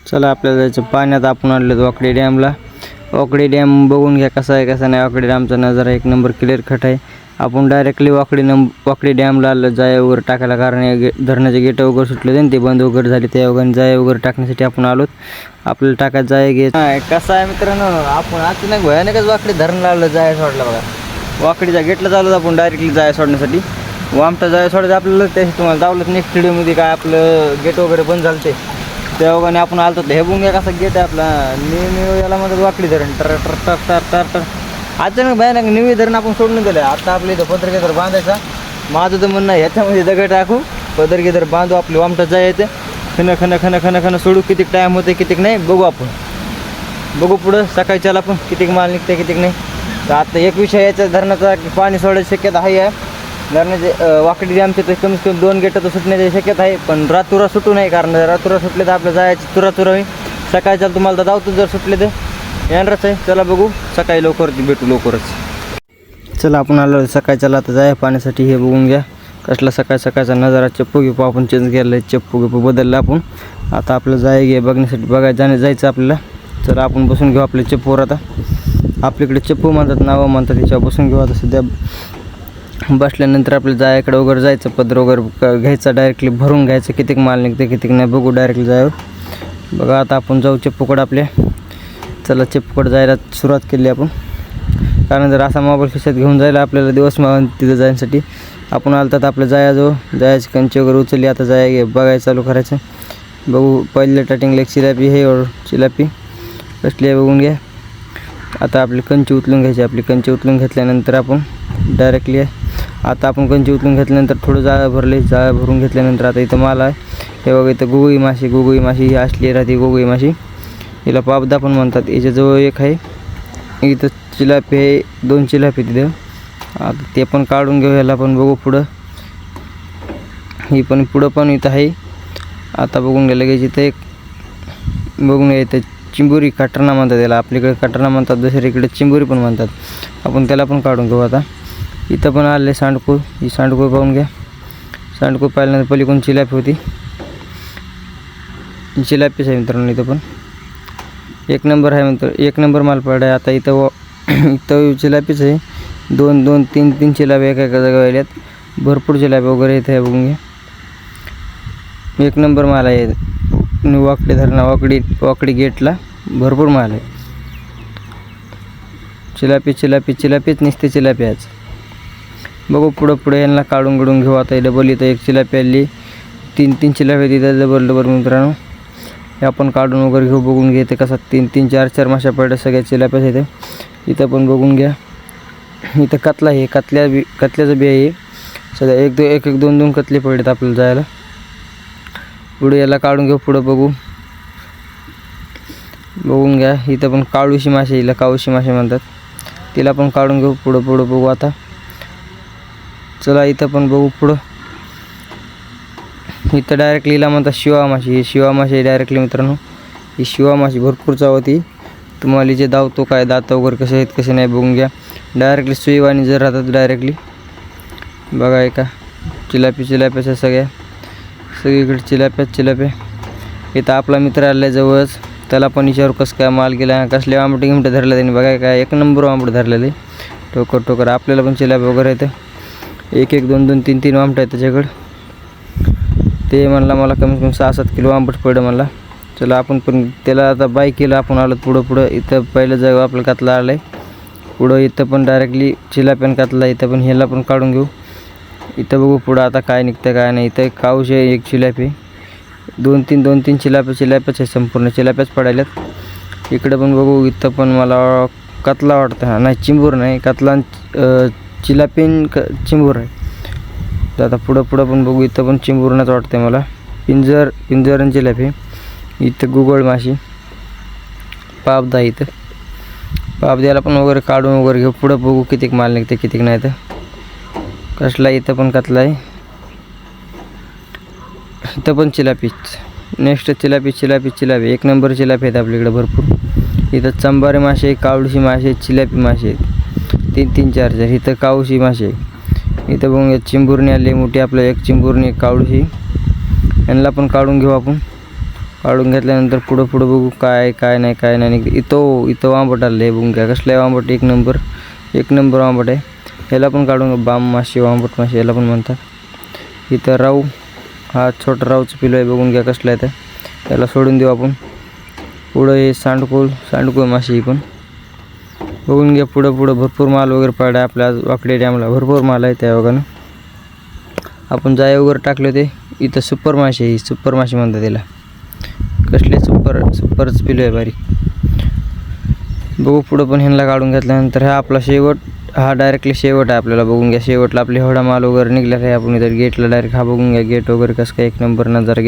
चला आपल्याला जायचं पाण्यात. आपण आलो वाकडी डॅमला. वाकडी डॅम बघून घ्या कसा आहे कसा नाही. वाकडी डॅमचा नजारा एक नंबर क्लिअर कट आहे. आपण डायरेक्टली वाकडी डॅमला आलं जाय वगैरे टाकायला, कारण धरणाचे गेट वगैरे सुटले ते बंद वगैरे झाले, त्या वगैरे जाय वगैरे टाकण्यासाठी आपण आलोत. आपल्याला टाकायचं जाय गे कसा आहे मित्रांनो. आपण अचानक भयानकच वाकडी धरणला आलं जाय सोडला बघा. वाकडीच्या गेटला चालू आपण डायरेक्टली जाय सोडण्यासाठी. वामटा जाय सोडायचं आपल्याला. ते तुम्हाला दावलं नेक्स्ट व्हिडिओमध्ये काय आपलं गेट वगैरे बंद झालं ते त्या वगैरे आपण आलतो. हे बघून घ्या कसा गेट आहे आपला. न्यू याला म्हणतात वाकडी धरण. टर टर टर टर टर टर अचानक भयानक न्यू धरण आपण सोडून दिलं. आता आपल्या इथं पदरगेदर बांधायचा. माझं तर म्हणणं ह्याच्यामध्ये दगड टाकू, पदरगेदर बांधू, आपली वामटा जायचं खन खन खन खन खन सोडू. कितीक टाईम होते कितीक नाही बघू आपण. बघू पुढं सकाळच्याला पण कितीक माल निघते कितीक नाही. तर आता एक विषय याच्या धरणाचा पाणी सोडायची शक्यता आहे. धरणाचे वाकडी डॅमचे तर कमीत कमी 2 गेट तर सुटण्याची शक्यता आहे, पण रातुरा सुटू नाही. कारण रातुरा सुटले तर आपल्या जायची तुरा होईल. सकाळच्या तुम्हाला तर धावतो जर सुटले तर येणारच आहे. चला बघू सकाळी लवकर भेटू लवकरच. चला आपण आलो सकाळच्याला आता जाय पाण्यासाठी. हे बघून घ्या कसला सकाळचा नजारा. चप्पू गिप्पू आपण चेंज केलं आहे, चप्पू गिप्पू बदललं आपण. आता आपलं जाय घे बघण्यासाठी जायचं आपल्याला. चला आपण बसून घेऊ आपल्या चप्पूवर. आता आपल्याकडे चप्पू म्हणतात, नावं म्हणतात, त्याच्यावर बसून घेऊ. आता सध्या बसल्यानंतर आपल्याला जायकडे वगैरे जायचं. पदर वगैरे घ्यायचा, डायरेक्टली भरून घ्यायचं. कितीक माल निघते कितीक नाही बघू डायरेक्टली जायवर. बघा आता आपण जाऊ चप्पूकडे आपल्या. चला चप्पूकडे जायला सुरुवात केली आपण. कारण जर असा मोबाईल खिशात घेऊन जायला आपल्याला दिवस तिथं जाण्यासाठी. आपण आलं तर आपलं जायची कंची वगैरे उचलली. आता बघायला चालू करायचं. बघू पहिल्या स्टार्टिंगला एक चिलापी हे चिलापी कसली आहे बघून घ्या. आता आपली कंची उचलून घ्यायची. आपली कंची उचलून घेतल्यानंतर आपण डायरेक्टली आता आपण कंची उचलून घेतल्यानंतर थोडं जाळं भरून घेतल्यानंतर आता इथं माल आहे. हे बघा इथं गुगुई माशी ही असली राहते. गुगुई माशी हिला पाबदा पण म्हणतात. याच्याजवळ एक आहे. इथं चिलापी आहे, 2 चिलापी तिथं. आता ते पण काढून घेऊ. याला पण बघू पुढं. ही पण पुढं पण इथं आहे. आता बघून गेलं की इथं एक बघून घ्या. इथं चिंबुरी कटरना म्हणतात त्याला. आपल्याकडे कटरना म्हणतात, दुसरीकडे चिंबुरी पण म्हणतात. आपण त्याला पण काढून घेऊ. आता इथं पण आले सांडकूळ. ही सांडकूळ पाहून घ्या. सांडकूळ पाहिल्यानंतर पलीकडून चिलापी होती. चिलापीच आहे मित्रांनो. इथं पण एक नंबर आहे मित्र. एक नंबर माल पडला आहे. आता इथं चिलापीच आहे. 2 3 चिलापी एका जागा राहिल्यात. भरपूर चिलापी वगैरे इथे आहे बघून घ्या. एक नंबर माल आहे. वाकडी धरणा वाकडी गेटला भरपूर माल आहे. चिलापीच नुसते चिलापी आज. बघू पुढं यांना काढून घेऊ. आता डबल इथं एक चिलापी आली. 3 चिलापी तिथं डबल मित्रांनो. हे आपण काढून वगैरे घेऊ. बघून घेते कसा 3 4 माशा पडल्या सगळ्या चिलाप्याच इथे. इथं पण बघून घ्या. इथं कतला आहे. कतल्याचं बी आहे. सध्या 1 2 कतले पडलेत आपल्याला जायला. पुढे याला काढून घेऊ. पुढं बघून घ्या. इथं पण काळूशी मासे, हिला काळूशी मासे म्हणतात. तिला पण काढून घेऊ. पुढं बघू आता. चला इथं पण बघू पुढं. इथं डायरेक्टली हिला म्हणतात शिवा माशी. ही शिवा माशी डायरेक्टली मित्रांनो. ही शिवा माशी भरपूर चाव होती. तुम्हाला जे धावतो काय दात वगैरे कसे आहेत कसे नाही बघून घ्या. डायरेक्टली सुईवाणी जर राहतात डायरेक्टली. बघा एका चिलाप्याच्या सगळीकडे चिलाप्या. इथं आपला मित्र आला जवळच. त्याला पण विचारू कसं काय माल गेला, कसले आंबटे धरले त्यांनी. बघा काय 1 नंबर आंबट धरलेले. टोकर आपल्याला पण चिलाप्या वगैरे येतं. 1 2 3 3 आंबट आहेत त्याच्याकडं. ते म्हणला मला कमीत कमी 6-7 किलो आंबट पडलं म्हणला. चला आपण पण त्याला आता बाईकीला आपण आलो पुढं. इथं पहिलं जागा आपलं कातला आलं आहे. पुढं इथं पण डायरेक्टली चिलाप्यान कातला. इथं पण ह्याला पण काढून घेऊ. इथं बघू पुढं आता काय निघतं काय नाही. इथं एक काऊश आहे, एक चिलापी. 2 3 चिलाप्याच आहे. संपूर्ण चिलाप्याच पडायल्यात. इकडं पण बघू. इथं पण मला कतला वाटतं. नाही चिंबूर नाही, कतला चिलापीन चिंबूर आहे. तर आता पुढं पण बघू. इथं पण चिंबूरनाच वाटते मला. पिंजर आणि चिलापी. इथं गुगळ माशी. पाबदा इथं. पाबद्याला पण वगैरे काढून वगैरे घेऊ. पुढं बघू कितीक माल निघते कितीक नाही. तर कसला इथं पण कतला आहे. इथं पण चिलापीच. नेक्स्ट चिलापी. 1 नंबर चिलापी आहेत आपल्याकडे भरपूर. इथं चंबारे मासे, कावळशी मासे, चिलापी मासे आहेत. 3 4 इथं कावशी मासे. इथं बघून चिंबुरणी आली मोठी. आपलं एक चिंबुरणी एक कावळशी. यांना पण काढून घेऊ आपण. काढून घेतल्यानंतर पुढं बघू काय नाही निघते. इथं वांबट आलं आहे, बघून घ्या कसलं आहे वांबट. एक नंबर वांबट आहे. याला पण काढून बाम माशी, वांबट माशी याला पण म्हणतात. इथं राऊ, हा छोटा राऊचं पिलो आहे, बघून घ्या कसलं आहे. तर याला सोडून देऊ आपण. पुढं हे सांडकोळ माशी ही पण बघून घ्या. पुढं भरपूर माल वगैरे पडला आहे आपल्या वाकडी डॅमला, भरपूर माल आहे त्या बघानं. आपण जाळे वगैरे टाकले ते. इथं सुपर माशी आहे, ही सुपर माशी म्हणतात त्याला. कसले सुपरच पिलो आहे बारीक. बघू पुढं पण ह्यांना काढून घेतल्यानंतर हा आपला शेवट, हा डायरेक्टली शेवट आहे आपल्याला. बघून घ्या शेवटला आपले एवढा माल वगैरे निघला आहे. आपण इथं गेटला डायरेक्ट हा बघून घ्या गेट वगैरे कसं काय एक नंबर नजारा.